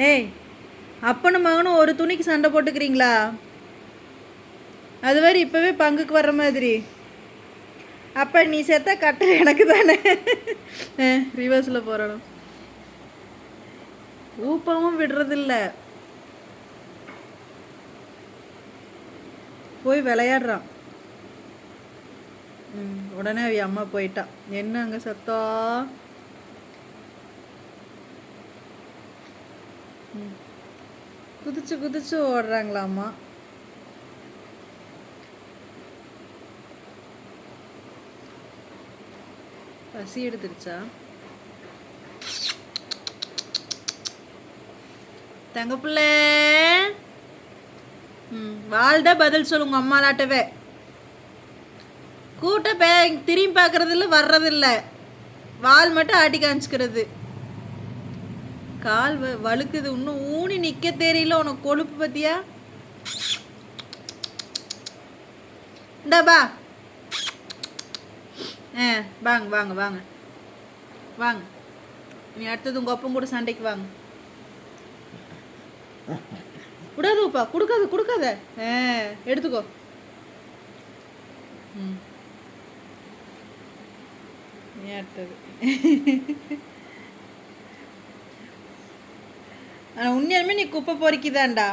டேய், அப்பனும் மகனும் ஒரு துணிக்கு சண்டை போட்டுக்கிறீங்களா? அது மாதிரி இப்போவே பங்குக்கு வர்ற மாதிரி. அப்போ நீ செத்த கட்டல் எனக்கு தானே. ரிவர்ஸில் போகிறோம். ஊப்பமும் விடுறதில்ல, போய் விளையாடுறான். உடனே அவ அம்மா போயிட்டா. என்ன அங்கே சத்தம்? குதிச்சு குதிச்சு ஓடுறாங்களாம்மா. பசி எடுத்துருச்சா? தங்க பிள்ளை, வாழ்ட பதில் சொல்லுங்க அம்மாலாட்டவே. கூட்ட திரும்பி பார்க்கறதில்ல, வர்றதில்ல, வால் மட்டும் ஆட்டி காமிச்சுக்கிறது. கால் வழுக்குது, இன்னும் ஊனி நிக்க தெரியல உனக்கு. கொழுப்பு பத்தியா? இந்தாபா. வாங்க வாங்க வாங்க வாங்க. நீ அடுத்தது உங்க அப்பன் கூட சண்டைக்கு வாங்க. விடாதுப்பா, கொடுக்காத கொடுக்காத. எடுத்துக்கோ. நீ அடுத்தது. உண்மையாலுமே நீ குப்பை பொறுக்கிதான்டா.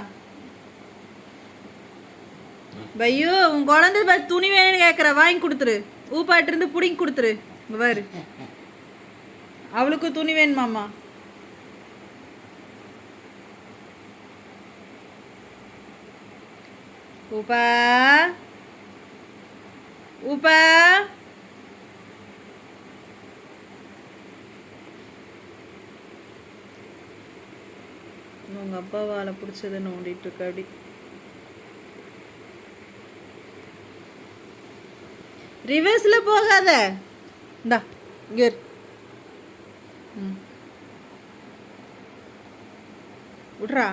பையோ, உன் குழந்தை துணி வேணும்னு கேட்குற, வாங்கி கொடுத்துரு. ஊப்பாட்டு இருந்து பிடிங்கி கொடுத்துரு. பாரு, அவளுக்கு துணி வேணுமாம்மா. ஊப்பா ஊப்பா. உங்க அப்பா வாழை பிடிச்சதை நோண்டிட்டு இருக்க. அப்படி ரிவர்ஸ்ல போகாத. இந்தா இங்க விடுறா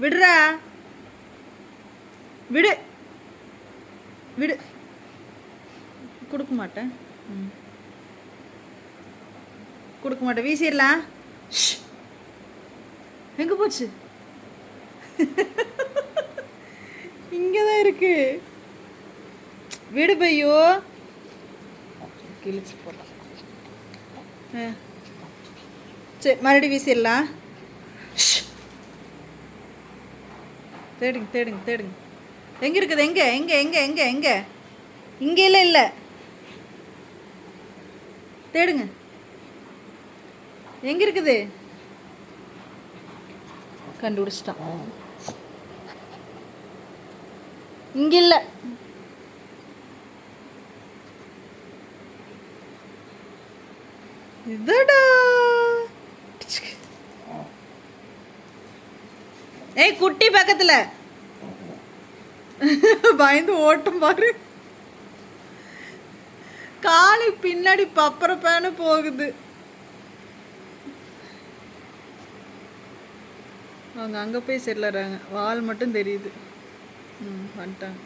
விடுறா. விடு விடு. கொடுக்க மாட்டேன், கொடுக்க மாட்டேன். வீசிடலாம். எங்க போச்சு? இங்கதான் இருக்கு. விடு பையோ. கிழிச்சு போடலாம். சரி, மறுபடியும் வீசிடலாம். தேடுங்க தேடுங்க தேடுங்க. எங்க இருக்குது? எங்க எங்க எங்க எங்க எங்க? இங்க இல்ல இல்ல, தேடுங்க. எங்க இருக்குது? கண்டுபிடிச்சிட்டான். இங்க இல்ல. இதடா. ஏய் குட்டி, பக்கத்துல. பயந்து ஓட்டம் பாரு. காலி பின்னாடி பப்பர பேனு போகுது. அவங்க அங்க போய் செல்லறாங்க. வால் மட்டும் தெரியுது. வந்துட்டாங்க.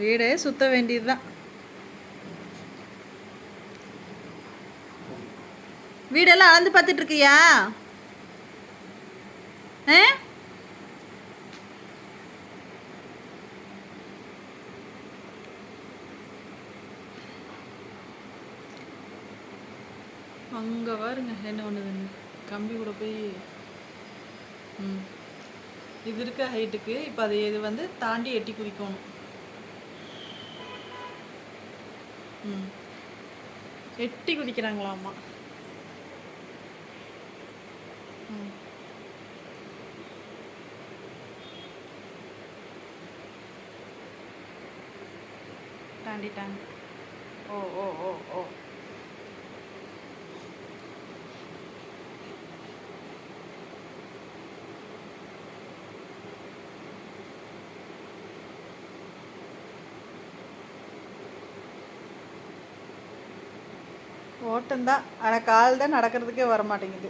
வீடே சுத்த வேண்டியதுதான். வீடெல்லாம் அளந்து பார்த்துட்டு இருக்கியா? அங்கே பாருங்க என்ன ஒன்றுதுன்னு. கம்பி கூட போய் இது இருக்க ஹைட்டுக்கு இப்போ அது இது வந்து தாண்டி எட்டி குதிக்கணும். எட்டி குதிக்கிறாங்களாம்மா. தாண்டிட்டாங்க. ஓ ஓ ஓ ஓ. ஓட்டம்தான், ஆனால் கால் தான் நடக்கிறதுக்கே வர மாட்டேங்குது.